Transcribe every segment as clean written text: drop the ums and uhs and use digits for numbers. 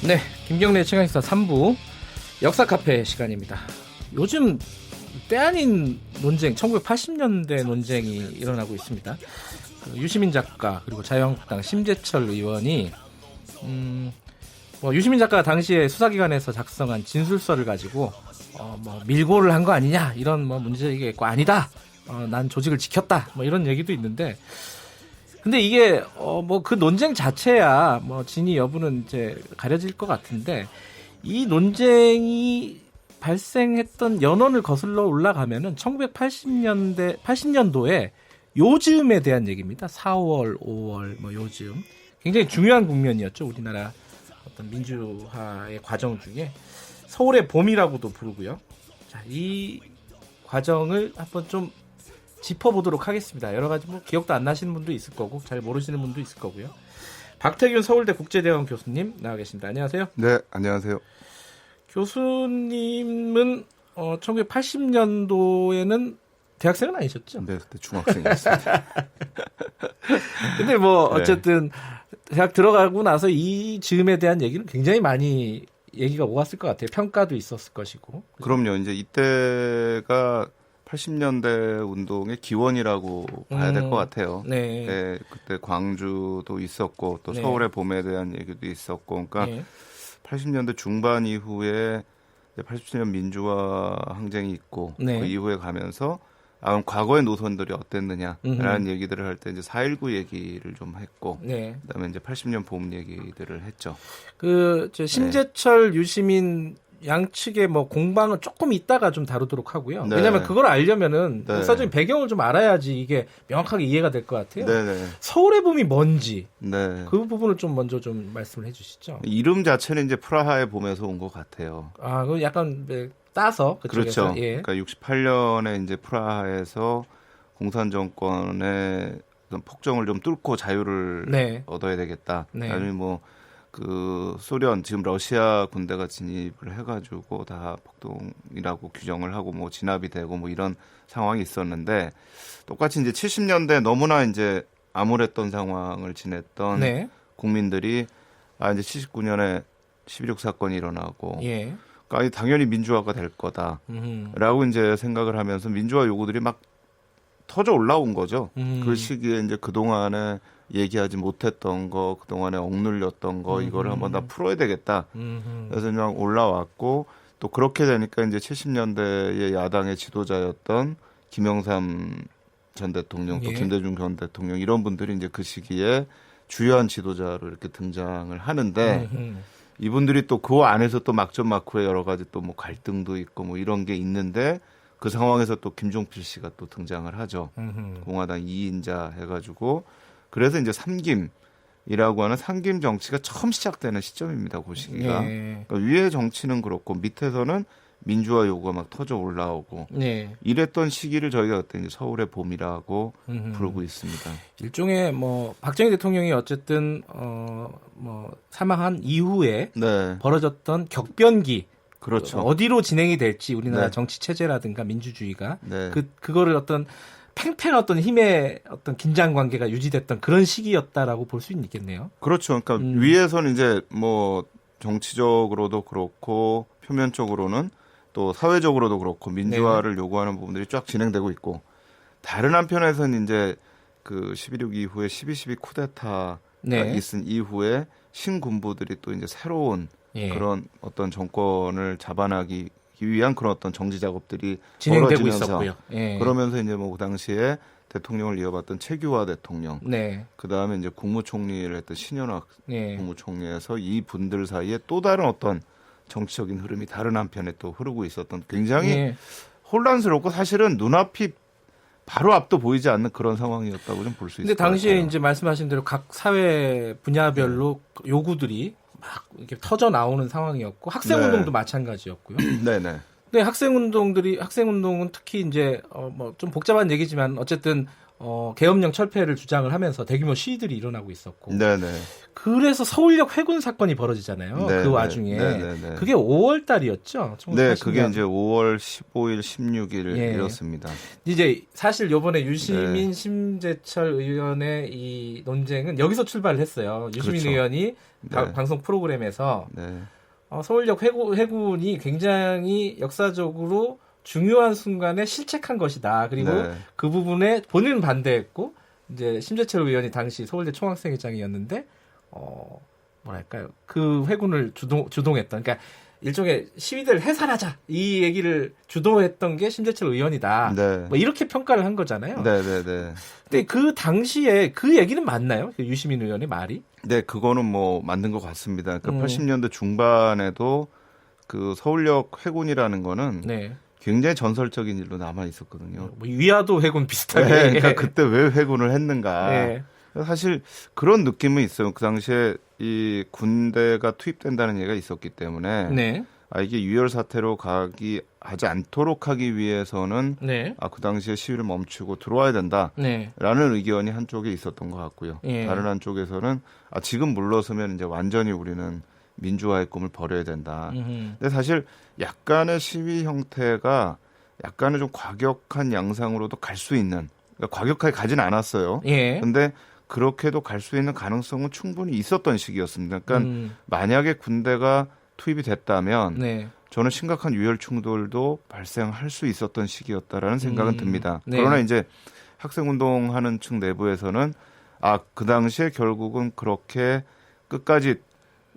네, 김경래 최강시사 3부 역사 카페 시간입니다. 요즘 때 아닌 논쟁, 1980년대 논쟁이 일어나고 있습니다. 유시민 작가 그리고 자유한국당 심재철 의원이 유시민 작가가 당시에 수사기관에서 작성한 진술서를 가지고 밀고를 한 거 아니냐 이런 문제제기가 있고 아니다. 난 조직을 지켰다. 이런 얘기도 있는데. 근데 이게 그 논쟁 자체야 진위 여부는 이제 가려질 것 같은데 이 논쟁이 발생했던 연원을 거슬러 올라가면은 1980년도에 요즘에 대한 얘기입니다. 4월, 5월 요즘 굉장히 중요한 국면이었죠. 우리나라 어떤 민주화의 과정 중에 서울의 봄이라고도 부르고요. 자, 이 과정을 한번 좀 짚어보도록 하겠습니다. 여러 가지 기억도 안 나시는 분도 있을 거고 잘 모르시는 분도 있을 거고요. 박태균 서울대 국제대학원 교수님 나와 계십니다. 안녕하세요. 네, 안녕하세요. 교수님은 1980년도에는 대학생은 아니셨죠? 네, 그때 중학생이었습니다. 근데 어쨌든 대학 들어가고 나서 이 즈음에 대한 얘기는 굉장히 많이 얘기가 오갔을 것 같아요. 평가도 있었을 것이고. 그럼요. 이제 이때가 80년대 운동의 기원이라고 봐야 될 것 같아요. 네. 네, 그때 광주도 있었고 또 네. 서울의 봄에 대한 얘기도 있었고, 그러니까 네. 80년대 중반 이후에 87년 민주화 항쟁이 있고 네. 그 이후에 가면서 그럼 과거의 노선들이 어땠느냐라는 얘기들을 할 때 이제 4.19 얘기를 좀 했고, 네. 그다음에 이제 80년 봄 얘기들을 했죠. 심재철, 유시민 양측의 공방은 조금 있다가 좀 다루도록 하고요. 네. 왜냐하면 그걸 알려면은 네. 역사적인 배경을 좀 알아야지 이게 명확하게 이해가 될 것 같아요. 네네. 서울의 봄이 뭔지 네. 그 부분을 좀 먼저 좀 말씀을 해주시죠. 이름 자체는 이제 프라하의 봄에서 온 것 같아요. 그건 약간 따서 그쪽에서. 그렇죠. 예. 그러니까 68년에 이제 프라하에서 공산 정권의 어떤 폭정을 좀 뚫고 자유를 네. 얻어야 되겠다. 네. 아니면 소련 지금 러시아 군대가 진입을 해가지고 다 폭동이라고 규정을 하고 진압이 되고 이런 상황이 있었는데, 똑같이 이제 70년대 너무나 이제 암울했던 상황을 지냈던 네. 국민들이 이제 79년에 11.6 사건이 일어나고. 예. 그러니까 당연히 민주화가 될 거다라고 이제 생각을 하면서 민주화 요구들이 막 터져 올라온 거죠. 그 시기에 이제 그 동안에 얘기하지 못했던 거, 그 동안에 억눌렸던 거, 이거를 한번 다 풀어야 되겠다. 그래서 그냥 올라왔고, 또 그렇게 되니까 이제 70년대의 야당의 지도자였던 김영삼 전 대통령, 또 예. 김대중 전 대통령 이런 분들이 이제 그 시기에 주요한 지도자로 이렇게 등장을 하는데. 이분들이 또 그 안에서 또 막전막후에 여러 가지 또 갈등도 있고 이런 게 있는데, 그 상황에서 또 김종필 씨가 또 등장을 하죠. 공화당 2인자 해가지고. 그래서 이제 삼김이라고 하는 삼김 정치가 처음 시작되는 시점입니다. 그 시기가. 예. 그러니까 위의 정치는 그렇고 밑에서는 민주화 요구가 막 터져 올라오고. 네. 이랬던 시기를 저희가 그때 이제 서울의 봄이라고 부르고 있습니다. 일종의 박정희 대통령이 어쨌든 사망한 이후에 네. 벌어졌던 격변기, 그렇죠. 어디로 진행이 될지 우리나라 네. 정치 체제라든가 민주주의가 네. 그거를 어떤 팽팽한 어떤 힘의 어떤 긴장 관계가 유지됐던 그런 시기였다라고 볼 수 있겠네요. 그렇죠. 그러니까 위에서는 이제 정치적으로도 그렇고 표면적으로는 또 사회적으로도 그렇고 민주화를 요구하는 부분들이 쫙 진행되고 있고, 다른 한편에서는 이제 11.6 이후에 12.12 쿠데타가 있은 이후에 신군부들이 또 이제 새로운 그런 어떤 정권을 잡아나기 위한 그런 어떤 정치 작업들이 진행되고 벌어지면서, 있었고요. 예. 그러면서 이제 그 당시에 대통령을 이어봤던 최규하 대통령, 네. 그 다음에 이제 국무총리를 했던 신현악 네. 국무총리에서 이 분들 사이에 또 다른 어떤 정치적인 흐름이 다른 한편에 또 흐르고 있었던, 굉장히 혼란스럽고 사실은 눈앞이 바로 앞도 보이지 않는 그런 상황이었다고 좀 볼 수 있을 것 같아요. 근데 당시에 이제 말씀하신 대로 각 사회 분야별로 요구들이 막 이렇게 터져 나오는 상황이었고, 학생운동도 마찬가지였고요. 네네. 근데 학생운동은 특히 이제 좀 복잡한 얘기지만 어쨌든 계엄령 철폐를 주장을 하면서 대규모 시위들이 일어나고 있었고 네네. 그래서 서울역 회군 사건이 벌어지잖아요. 네, 그 와중에 네. 그게 5월 달이었죠. 네, 그게 이제 5월 15일, 16일 예. 이렇습니다. 이제 사실 요번에 유시민 네. 심재철 의원의 이 논쟁은 여기서 출발을 했어요. 유시민 그렇죠. 의원이 네. 방송 프로그램에서 네. 서울역 회군이 굉장히 역사적으로 중요한 순간에 실책한 것이다. 그리고 네. 그 부분에 본인은 반대했고 이제 심재철 의원이 당시 서울대 총학생회장이었는데 뭐랄까요? 그 회군을 주동했던 그러니까 일종의 시위대를 해산하자 이 얘기를 주도했던 게 심재철 의원이다. 네. 뭐 이렇게 평가를 한 거잖아요. 네. 근데 그 당시에 그 얘기는 맞나요? 그 유시민 의원의 말이? 네, 그거는 뭐 맞는 것 같습니다. 그 80년대 중반에도 그 서울역 회군이라는 거는 네. 굉장히 전설적인 일로 남아 있었거든요. 뭐 위화도 회군 비슷하게. 네, 그러니까 그때 왜 회군을 했는가. 네. 사실 그런 느낌은 있어요. 그 당시에 이 군대가 투입된다는 얘기가 있었기 때문에 네. 이게 유혈 사태로 하지 않도록 하기 위해서는 네. 그 당시에 시위를 멈추고 들어와야 된다라는 네. 의견이 한쪽에 있었던 것 같고요. 예. 다른 한쪽에서는 지금 물러서면 이제 완전히 우리는 민주화의 꿈을 버려야 된다. 근데 사실 약간의 시위 형태가 약간은 좀 과격한 양상으로도 갈 수 있는, 그러니까 과격하게 가진 않았어요. 예. 근데 그렇게도 갈 수 있는 가능성은 충분히 있었던 시기였습니다. 그러니까 만약에 군대가 투입이 됐다면 네. 저는 심각한 유혈 충돌도 발생할 수 있었던 시기였다라는 생각은 듭니다. 네. 그러나 이제 학생운동하는 측 내부에서는 그 당시에 결국은 그렇게 끝까지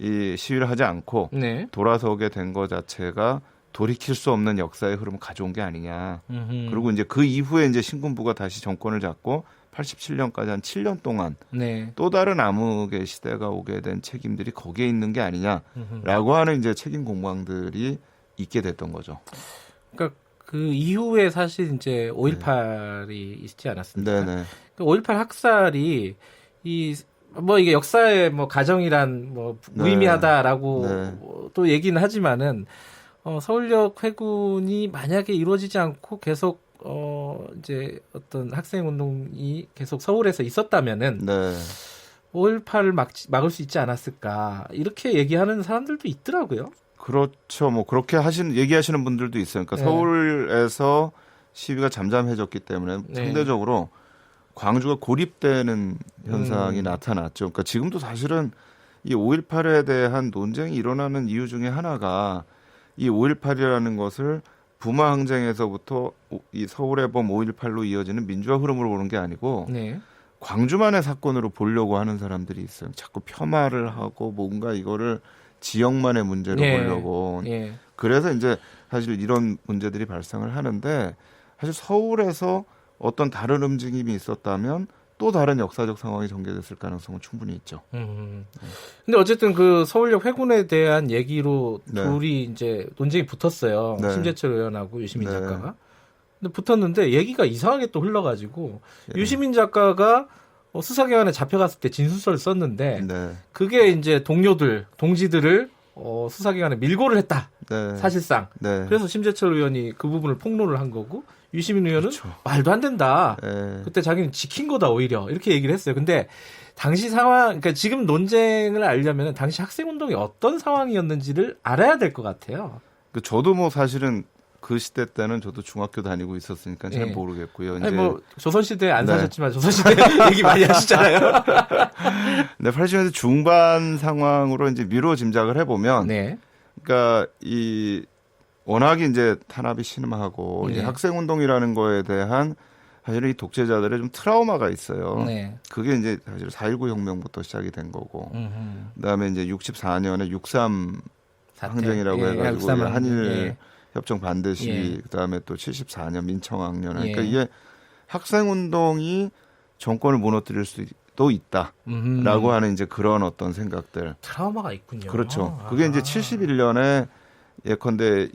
이 시위를 하지 않고 네. 돌아서게 된 것 자체가 돌이킬 수 없는 역사의 흐름을 가져온 게 아니냐. 그리고 이제 그 이후에 이제 신군부가 다시 정권을 잡고 87년까지 한 7년 동안 네. 또 다른 암흑의 시대가 오게 된 책임들이 거기에 있는 게 아니냐라고 하는 이제 책임 공방들이 있게 됐던 거죠. 그러니까 그 이후에 사실 이제 5.18이 있지 않았습니까? 네네. 그 5.18 학살이 이게 역사의 가정이란 무의미하다라고 네. 또 얘기는 하지만은 서울역 회군이 만약에 이루어지지 않고 계속 이제 어떤 학생 운동이 계속 서울에서 있었다면은 네. 5.18을 막을 수 있지 않았을까 이렇게 얘기하는 사람들도 있더라고요. 그렇죠. 뭐 그렇게 얘기하시는 분들도 있어요. 그러니까 네. 서울에서 시위가 잠잠해졌기 때문에 네. 상대적으로 광주가 고립되는 현상이 나타났죠. 그러니까 지금도 사실은 이 5.18에 대한 논쟁이 일어나는 이유 중에 하나가 이 5.18이라는 것을 부마 항쟁에서부터 이 서울의 범 5.18로 이어지는 민주화 흐름으로 보는 게 아니고 네. 광주만의 사건으로 보려고 하는 사람들이 있어요. 자꾸 폄하를 하고 뭔가 이거를 지역만의 문제로 예. 보려고. 예. 그래서 이제 사실 이런 문제들이 발생을 하는데 사실 서울에서 어떤 다른 움직임이 있었다면 또 다른 역사적 상황이 전개됐을 가능성은 충분히 있죠. 근데 어쨌든 그 서울역 회군에 대한 얘기로 네. 둘이 이제 논쟁이 붙었어요. 네. 심재철 의원하고 유시민 네. 작가가. 근데 붙었는데 얘기가 이상하게 또 흘러가지고 예. 유시민 작가가 수사기관에 잡혀갔을 때 진술서를 썼는데 네. 그게 이제 동지들을 수사기관에 밀고를 했다. 네. 사실상. 네. 그래서 심재철 의원이 그 부분을 폭로를 한 거고 유시민 의원은 그렇죠. 말도 안 된다. 네. 그때 자기는 지킨 거다 오히려 이렇게 얘기를 했어요. 근데 당시 상황, 그러니까 지금 논쟁을 알려면 당시 학생운동이 어떤 상황이었는지를 알아야 될 것 같아요. 저도 뭐 사실은 그 시대 때는 저도 중학교 다니고 있었으니까 잘 예. 모르겠고요. 아니 뭐 조선시대 안 네. 사셨지만 조선시대 얘기 많이 하시잖아요. 네, 80년대 중반 상황으로 이제 미뤄 짐작을 해보면, 네. 그러니까 워낙 이제 탄압이 심하고 네. 이 학생운동이라는 거에 대한 사실은 이 독재자들의 좀 트라우마가 있어요. 네. 그게 이제 사실 4.19 혁명부터 시작이 된 거고, 그다음에 이제 64년에 63 항쟁이라고 해가지고 이 한일 협정 반대 시위, 그다음에 또 74년 민청학년. 그러니까 이게 학생운동이 정권을 무너뜨릴 수도 있다라고 하는 이제 그런 어떤 생각들. 트라우마가 있군요. 그렇죠. 그게 이제 71년에 예컨대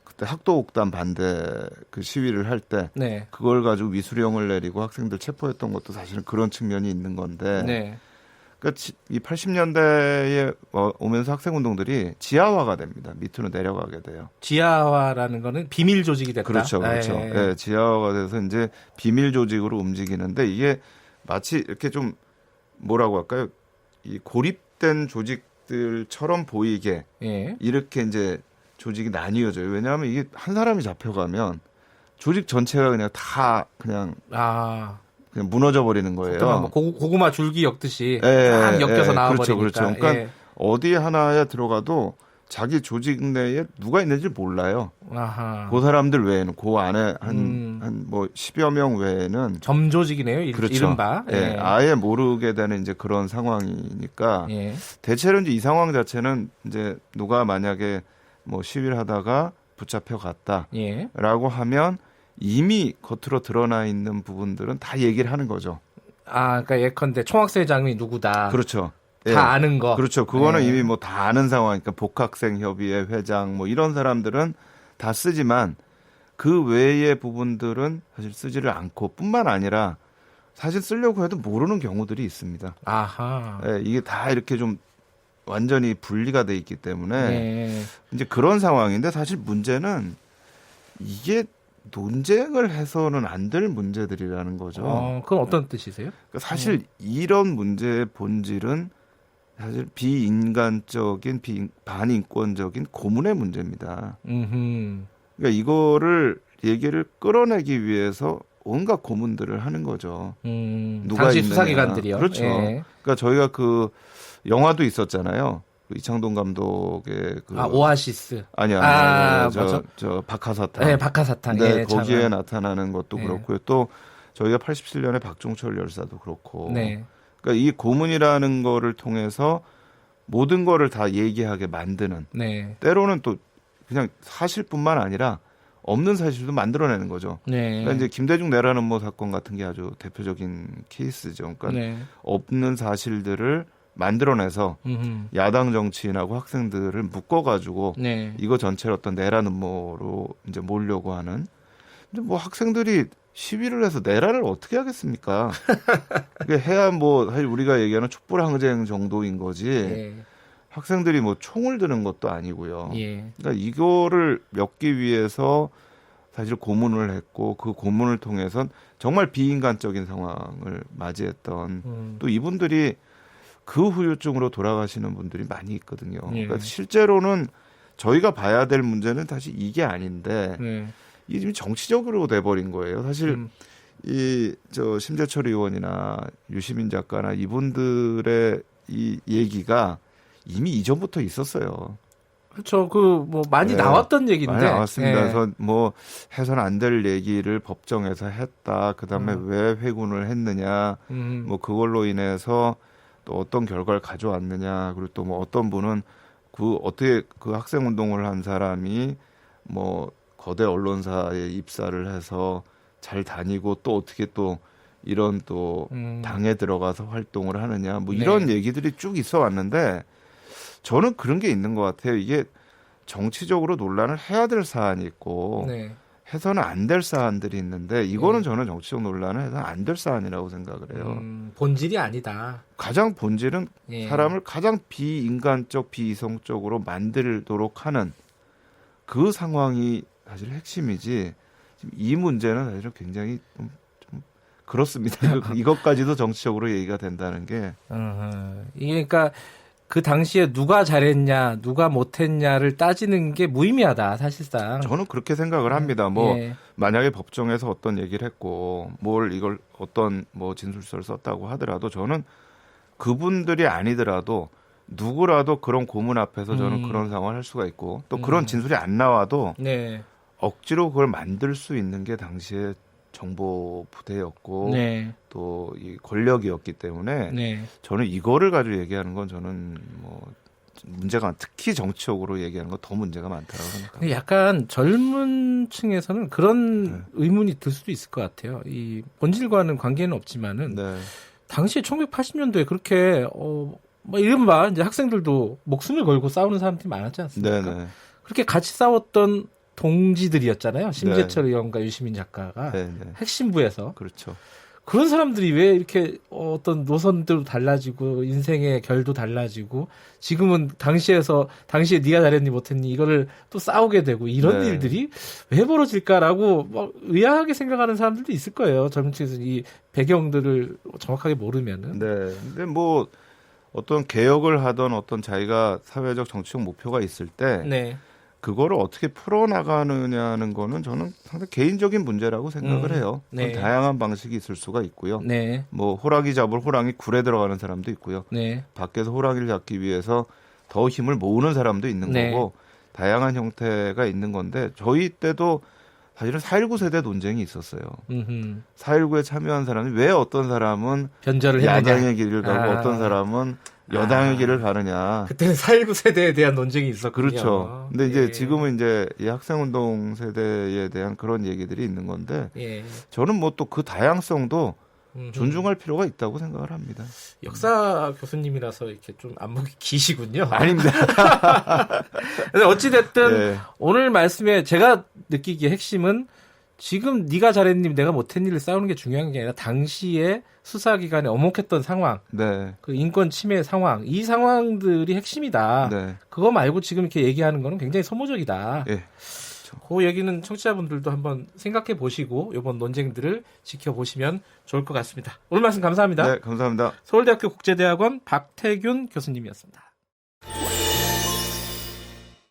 그때 학도옥단 반대 그 시위를 할 때 네. 그걸 가지고 미수령을 내리고 학생들 체포했던 것도 사실은 그런 측면이 있는 건데. 네. 그러니까 이 80년대에 오면서 학생운동들이 지하화가 됩니다. 밑으로 내려가게 돼요. 지하화라는 거는 비밀 조직이 됐다. 그렇죠, 그렇죠. 예, 지하화가 돼서 이제 비밀 조직으로 움직이는데 이게 마치 이렇게 좀 뭐라고 할까요? 이 고립된 조직들처럼 보이게 예. 이렇게 이제 조직이 나뉘어져요. 왜냐하면 이게 한 사람이 잡혀가면 조직 전체가 그냥 다 그냥 무너져 버리는 거예요. 뭐 고구마 줄기 엮듯이 예, 딱 엮여서 나와버리니까. 그렇죠, 그렇죠. 그러니까 어디 하나에 들어가도 자기 조직 내에 누가 있는지 몰라요. 아하. 그 사람들 외에는 그 안에 한 뭐 10여 명 외에는 점조직이네요. 그렇죠. 이른바. 예, 아예 모르게 되는 이제 그런 상황이니까 예. 대체로 이제 이 상황 자체는 이제 누가 만약에 뭐 시위를 하다가 붙잡혀 갔다라고 예. 하면 이미 겉으로 드러나 있는 부분들은 다 얘기를 하는 거죠. 그러니까 예컨대 총학생회장이 누구다. 그렇죠. 다 예. 아는 거. 그렇죠. 그거는 예. 이미 뭐 다 아는 상황이니까 복학생 협의회 회장 뭐 이런 사람들은 다 쓰지만 그 외의 부분들은 사실 쓰지를 않고 뿐만 아니라 사실 쓰려고 해도 모르는 경우들이 있습니다. 아하. 예, 이게 다 이렇게 좀 완전히 분리가 돼 있기 때문에 예. 이제 그런 상황인데 사실 문제는 이게 논쟁을 해서는 안 될 문제들이라는 거죠. 그건 어떤 뜻이세요? 그러니까 사실 이런 문제의 본질은 사실 비인간적인 반인권적인 고문의 문제입니다. 그러니까 이거를 얘기를 끌어내기 위해서 온갖 고문들을 하는 거죠. 누가 당시 있느냐. 수사기관들이요. 그렇죠. 예. 그러니까 저희가 그 영화도 있었잖아요. 그 이창동 감독의 그 오아시스. 아니야. 뭐죠? 저 박하사탕. 네, 박하사탕. 네, 예, 거기에 참. 나타나는 것도 예. 그렇고요. 또 저희가 87년에 박종철 열사도 그렇고. 네. 그러니까 이 고문이라는 거를 통해서 모든 거를 다 얘기하게 만드는. 네. 때로는 또 그냥 사실뿐만 아니라 없는 사실도 만들어내는 거죠. 네. 그러니까 이제 김대중 내란 음모 사건 같은 게 아주 대표적인 케이스죠. 그러니까 네. 없는 사실들을 만들어내서 야당 정치인하고 학생들을 묶어가지고 네. 이거 전체를 어떤 내란 음모로 이제 몰려고 하는. 근데 뭐 학생들이 시위를 해서 내란을 어떻게 하겠습니까? 그게 해야 뭐 사실 우리가 얘기하는 촛불항쟁 정도인 거지. 예. 학생들이 뭐 총을 드는 것도 아니고요. 예. 그러니까 이거를 엮기 위해서 사실 고문을 했고 그 고문을 통해선 정말 비인간적인 상황을 맞이했던 또 이분들이 그 후유증으로 돌아가시는 분들이 많이 있거든요. 예. 그러니까 실제로는 저희가 봐야 될 문제는 사실 이게 아닌데 네. 이게 지금 정치적으로 돼버린 거예요. 사실 이 저 심재철 의원이나 유시민 작가나 이분들의 이 얘기가 이미 이전부터 있었어요. 그렇죠. 그 뭐 많이 네. 나왔던 얘기인데. 많이 나왔습니다. 예. 그래서 뭐 해서는 안 될 얘기를 법정에서 했다. 그다음에 왜 회군을 했느냐. 뭐 그걸로 인해서 또 어떤 결과를 가져왔느냐. 그리고 또 뭐 어떤 분은 그 어떻게 그 학생 운동을 한 사람이 뭐 거대 언론사에 입사를 해서 잘 다니고 또 어떻게 또 이런 또 당에 들어가서 활동을 하느냐. 뭐 이런 얘기들이 쭉 있어 왔는데 저는 그런 게 있는 것 같아요. 이게 정치적으로 논란을 해야 될 사안이 있고 네. 해서는 안 될 사안들이 있는데 이거는 저는 정치적 논란을 해서는 안 될 사안이라고 생각을 해요. 본질이 아니다. 가장 본질은 예. 사람을 가장 비인간적, 비이성적으로 만들도록 하는 그 상황이 사실 핵심이지 지금 이 문제는 사실은 굉장히 좀 그렇습니다. 이것까지도 정치적으로 얘기가 된다는 게. 이게 그러니까 그 당시에 누가 잘했냐, 누가 못했냐를 따지는 게 무의미하다, 사실상. 저는 그렇게 생각을 합니다. 뭐 예. 만약에 법정에서 어떤 얘기를 했고 뭘 이걸 어떤 뭐 진술서를 썼다고 하더라도 저는 그분들이 아니더라도 누구라도 그런 고문 앞에서 저는 그런 상황을 할 수가 있고 또 그런 진술이 안 나와도 네. 억지로 그걸 만들 수 있는 게 당시에 정보 부대였고 네. 또 이 권력이었기 때문에 네. 저는 이거를 가지고 얘기하는 건 저는 뭐 문제가 특히 정치적으로 얘기하는 건 더 문제가 많다고 생각합니다. 약간 젊은 층에서는 그런 의문이 들 수도 있을 것 같아요. 이 본질과는 관계는 없지만은 네. 당시에 1980년도에 그렇게 뭐 이른바 이제 학생들도 목숨을 걸고 싸우는 사람들이 많았지 않습니까? 네네. 그렇게 같이 싸웠던 동지들이었잖아요. 심재철 의원과 유시민 작가가 네네. 핵심부에서. 그렇죠. 그런 사람들이 왜 이렇게 어떤 노선도 달라지고 인생의 결도 달라지고 지금은 당시에 네가 잘했니 못했니 이거를 또 싸우게 되고 이런 네. 일들이 왜 벌어질까라고 막 의아하게 생각하는 사람들도 있을 거예요. 젊은 층에서 이 배경들을 정확하게 모르면은. 네. 근데 뭐 어떤 개혁을 하던 어떤 자기가 사회적 정치적 목표가 있을 때 네. 그거를 어떻게 풀어나가느냐는 거는 저는 상당히 개인적인 문제라고 생각을 해요. 네. 다양한 방식이 있을 수가 있고요. 네. 뭐 호랑이 잡을 호랑이 굴에 들어가는 사람도 있고요. 네. 밖에서 호랑이를 잡기 위해서 더 힘을 모으는 사람도 있는 네. 거고 다양한 형태가 있는 건데 저희 때도 사실은 4.19 세대 논쟁이 있었어요. 4.19에 참여한 사람이 왜 어떤 사람은 변절을 했느냐. 야당의 길을 가고 어떤 사람은 여당의 길을 가느냐. 그때는 4.19 세대에 대한 논쟁이 있었군요. 그렇죠. 근데 이제 예. 지금은 이제 이 학생운동 세대에 대한 그런 얘기들이 있는 건데 예. 저는 뭐 또 그 다양성도 존중할 필요가 있다고 생각을 합니다. 역사 교수님이라서 이렇게 좀 안목이 기시군요. 아닙니다. 근데 어찌됐든 네. 오늘 말씀에 제가 느끼기에 핵심은 지금 네가 잘했니 내가 못했니를 싸우는 게 중요한 게 아니라 당시에 수사기관에 엄혹했던 상황, 네. 그 인권 침해 상황, 이 상황들이 핵심이다. 네. 그거 말고 지금 이렇게 얘기하는 거는 굉장히 소모적이다. 예. 그 얘기는 청취자분들도 한번 생각해 보시고 이번 논쟁들을 지켜보시면 좋을 것 같습니다. 오늘 말씀 감사합니다. 네, 감사합니다. 서울대학교 국제대학원 박태균 교수님이었습니다.